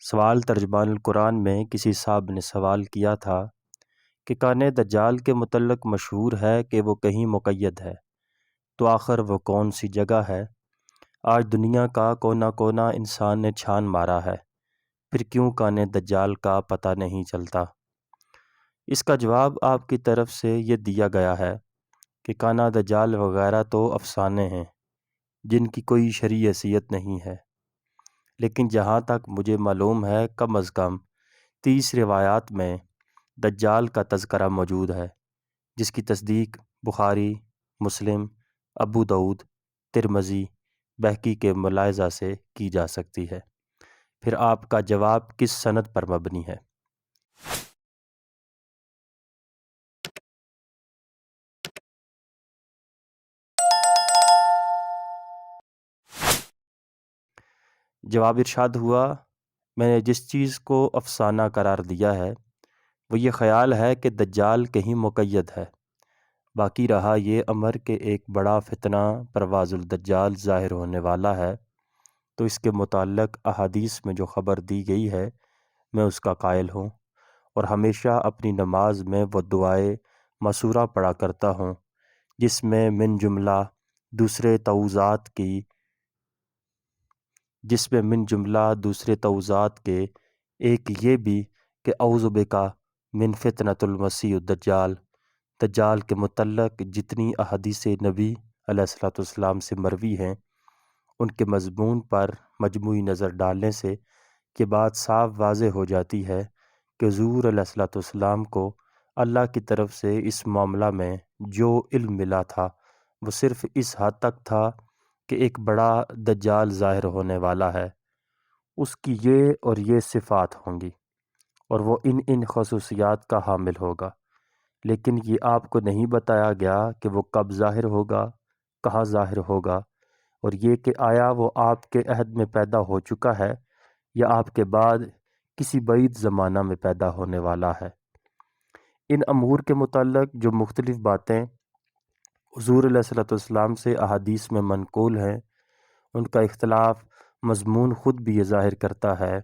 سوال ترجمان القرآن میں کسی صاحب نے سوال کیا تھا کہ کان دجال کے متعلق مشہور ہے کہ وہ کہیں مقید ہے، تو آخر وہ کون سی جگہ ہے؟ آج دنیا کا کونا کونا انسان نے چھان مارا ہے، پھر کیوں کان دجال کا پتہ نہیں چلتا؟ اس کا جواب آپ کی طرف سے یہ دیا گیا ہے کہ کانا دجال وغیرہ تو افسانے ہیں جن کی کوئی شرعی حیثیت نہیں ہے، لیکن جہاں تک مجھے معلوم ہے کم از کم 30 روایات میں دجال کا تذکرہ موجود ہے، جس کی تصدیق بخاری، مسلم، ابو داؤد، ترمذی، بہقی کے ملاحظہ سے کی جا سکتی ہے۔ پھر آپ کا جواب کس سند پر مبنی ہے؟ جواب ارشاد ہوا، میں نے جس چیز کو افسانہ قرار دیا ہے وہ یہ خیال ہے کہ دجال کہیں مقید ہے۔ باقی رہا یہ امر کہ ایک بڑا فتنہ پرواز الدجال ظاہر ہونے والا ہے، تو اس کے متعلق احادیث میں جو خبر دی گئی ہے میں اس کا قائل ہوں، اور ہمیشہ اپنی نماز میں وہ دعائے مسورہ پڑھا کرتا ہوں جس میں من جملہ دوسرے توضیحات کے ایک یہ بھی کہ اعوذ بکا من فتنۃ المسیح الدجال۔ دجال کے متعلق جتنی احادیث نبی علیہ الصلوۃ والسلام سے مروی ہیں ان کے مضمون پر مجموعی نظر ڈالنے سے یہ بات صاف واضح ہو جاتی ہے کہ حضور علیہ الصلوۃ والسلام کو اللہ کی طرف سے اس معاملہ میں جو علم ملا تھا وہ صرف اس حد تک تھا کہ ایک بڑا دجال ظاہر ہونے والا ہے، اس کی یہ اور یہ صفات ہوں گی اور وہ ان خصوصیات کا حامل ہوگا، لیکن یہ آپ کو نہیں بتایا گیا کہ وہ کب ظاہر ہوگا، کہاں ظاہر ہوگا، اور یہ کہ آیا وہ آپ کے عہد میں پیدا ہو چکا ہے یا آپ کے بعد کسی بعید زمانہ میں پیدا ہونے والا ہے۔ ان امور کے متعلق جو مختلف باتیں حضور علیہ الصلوۃ والسلام سے احادیث میں منقول ہیں ان کا اختلاف مضمون خود بھی یہ ظاہر کرتا ہے،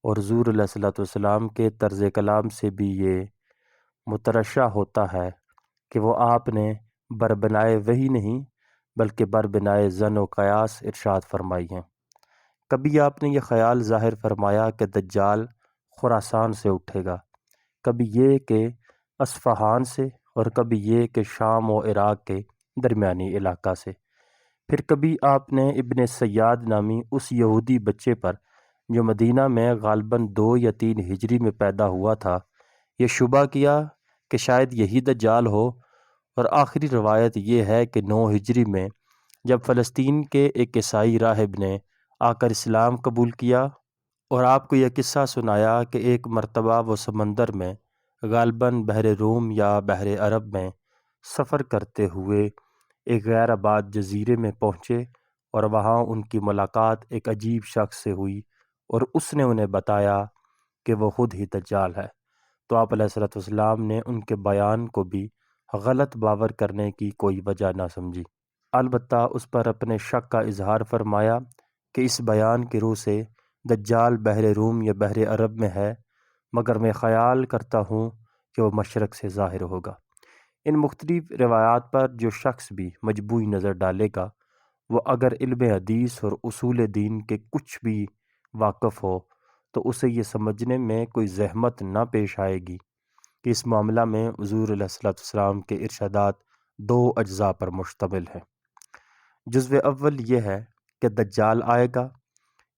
اور حضور علیہ الصلوۃ والسلام کے طرز کلام سے بھی یہ مترشح ہوتا ہے کہ وہ آپ نے بربنائے وحی نہیں بلکہ بربنائے ظن و قیاس ارشاد فرمائی ہیں۔ کبھی آپ نے یہ خیال ظاہر فرمایا کہ دجال خراسان سے اٹھے گا، کبھی یہ کہ اصفہان سے، اور کبھی یہ کہ شام و عراق کے درمیانی علاقہ سے۔ پھر کبھی آپ نے ابن سیاد نامی اس یہودی بچے پر جو مدینہ میں غالباً 2 یا 3 ہجری میں پیدا ہوا تھا یہ شبہ کیا کہ شاید یہی دجال ہو، اور آخری روایت یہ ہے کہ 9 ہجری میں جب فلسطین کے ایک عیسائی راہب نے آ کر اسلام قبول کیا اور آپ کو یہ قصہ سنایا کہ ایک مرتبہ وہ سمندر میں غالباً بحر روم یا بحر عرب میں سفر کرتے ہوئے ایک غیر آباد جزیرے میں پہنچے، اور وہاں ان کی ملاقات ایک عجیب شخص سے ہوئی اور اس نے انہیں بتایا کہ وہ خود ہی دجال ہے، تو آپ علیہ الصلوۃ والسلام نے ان کے بیان کو بھی غلط باور کرنے کی کوئی وجہ نہ سمجھی، البتہ اس پر اپنے شک کا اظہار فرمایا کہ اس بیان کی روح سے دجال بحر روم یا بحر عرب میں ہے، مگر میں خیال کرتا ہوں کہ وہ مشرق سے ظاہر ہوگا۔ ان مختلف روایات پر جو شخص بھی مجموعی نظر ڈالے گا وہ اگر علم حدیث اور اصول دین کے کچھ بھی واقف ہو تو اسے یہ سمجھنے میں کوئی زحمت نہ پیش آئے گی کہ اس معاملہ میں حضور علیہ الصلوۃ والسلام کے ارشادات 2 اجزاء پر مشتمل ہیں۔ جزو اول یہ ہے کہ دجال آئے گا،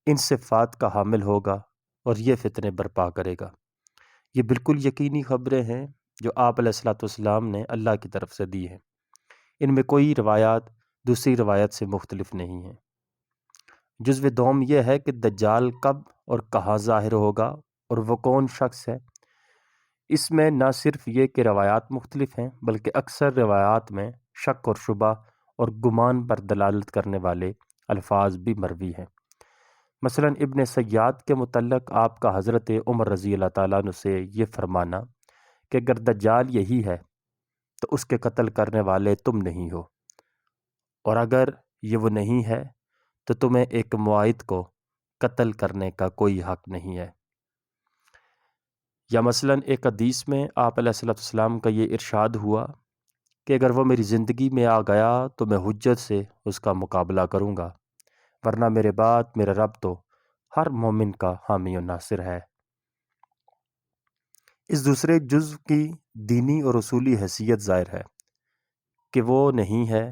ان صفات کا حامل ہوگا اور یہ فتنے برپا کرے گا۔ یہ بالکل یقینی خبریں ہیں جو آپ علیہ الصلوۃ والسلام نے اللہ کی طرف سے دی ہیں، ان میں کوئی روایات دوسری روایت سے مختلف نہیں ہیں۔ جزو دوم یہ ہے کہ دجال کب اور کہاں ظاہر ہوگا اور وہ کون شخص ہے۔ اس میں نہ صرف یہ کہ روایات مختلف ہیں بلکہ اکثر روایات میں شک اور شبہ اور گمان پر دلالت کرنے والے الفاظ بھی مروی ہیں۔ مثلا ابن سیاد کے متعلق آپ کا حضرت عمر رضی اللہ تعالیٰ عنہ سے یہ فرمانا کہ اگر دجال یہی ہے تو اس کے قتل کرنے والے تم نہیں ہو، اور اگر یہ وہ نہیں ہے تو تمہیں ایک معاہد کو قتل کرنے کا کوئی حق نہیں ہے۔ یا مثلاً ایک حدیث میں آپ علیہ السلام کا یہ ارشاد ہوا کہ اگر وہ میری زندگی میں آ گیا تو میں حجت سے اس کا مقابلہ کروں گا، ورنہ میرے بعد میرا رب تو ہر مومن کا حامی و ناصر ہے۔ اس دوسرے جزو کی دینی اور اصولی حیثیت ظاہر ہے کہ وہ نہیں ہے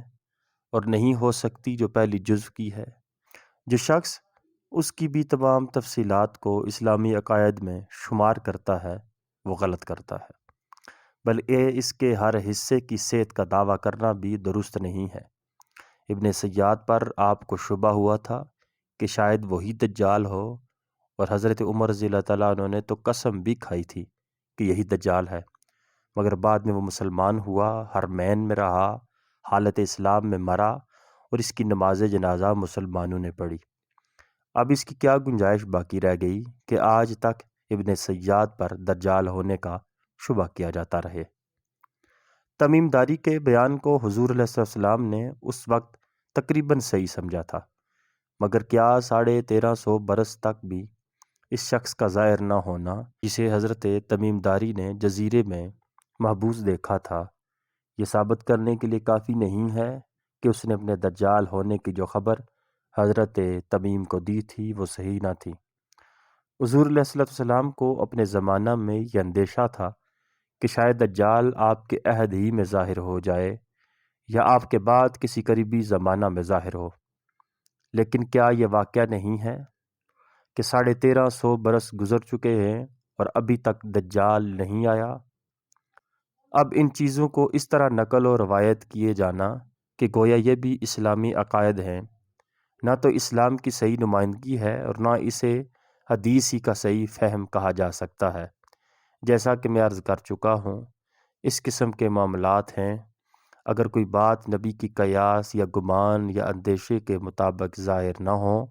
اور نہیں ہو سکتی جو پہلی جزو کی ہے۔ جو شخص اس کی بھی تمام تفصیلات کو اسلامی عقائد میں شمار کرتا ہے وہ غلط کرتا ہے، بلکہ اس کے ہر حصے کی صحت کا دعویٰ کرنا بھی درست نہیں ہے۔ ابن سیاد پر آپ کو شبہ ہوا تھا کہ شاید وہی دجال ہو، اور حضرت عمر رضی اللہ تعالیٰ عنہ نے تو قسم بھی کھائی تھی کہ یہی دجال ہے، مگر بعد میں وہ مسلمان ہوا، حرمین میں رہا، حالت اسلام میں مرا، اور اس کی نماز جنازہ مسلمانوں نے پڑھی۔ اب اس کی کیا گنجائش باقی رہ گئی کہ آج تک ابن سیاد پر دجال ہونے کا شبہ کیا جاتا رہے۔ تمیم داری کے بیان کو حضور علیہ السلام نے اس وقت تقریباً صحیح سمجھا تھا، مگر کیا 1350 برس تک بھی اس شخص کا ظاہر نہ ہونا، جسے حضرت تمیم داری نے جزیرے میں محبوس دیکھا تھا، یہ ثابت کرنے کے لیے کافی نہیں ہے کہ اس نے اپنے دجال ہونے کی جو خبر حضرت تمیم کو دی تھی وہ صحیح نہ تھی۔ حضور علیہ السلام کو اپنے زمانہ میں یہ اندیشہ تھا کہ شاید دجال آپ کے عہد ہی میں ظاہر ہو جائے یا آپ کے بعد کسی قریبی زمانہ میں ظاہر ہو، لیکن کیا یہ واقعہ نہیں ہے کہ 1350 برس گزر چکے ہیں اور ابھی تک دجال نہیں آیا؟ اب ان چیزوں کو اس طرح نقل و روایت کیے جانا کہ گویا یہ بھی اسلامی عقائد ہیں، نہ تو اسلام کی صحیح نمائندگی ہے اور نہ اسے حدیث ہی کا صحیح فہم کہا جا سکتا ہے۔ جیسا کہ میں عرض کر چکا ہوں، اس قسم کے معاملات ہیں، اگر کوئی بات نبی کی قیاس یا گمان یا اندیشے کے مطابق ظاہر نہ ہو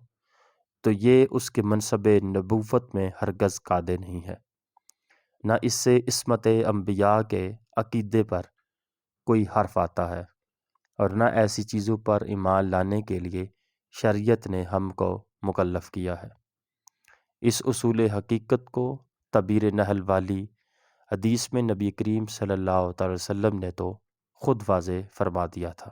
تو یہ اس کے منصب نبوت میں ہرگز قادر نہیں ہے، نہ اس سے عصمت انبیاء کے عقیدے پر کوئی حرف آتا ہے، اور نہ ایسی چیزوں پر ایمان لانے کے لیے شریعت نے ہم کو مکلف کیا ہے۔ اس اصول حقیقت کو تعبیر نحل والی حدیث میں نبی کریم صلی اللہ تعالی وسلم نے تو خود واضح فرما دیا تھا۔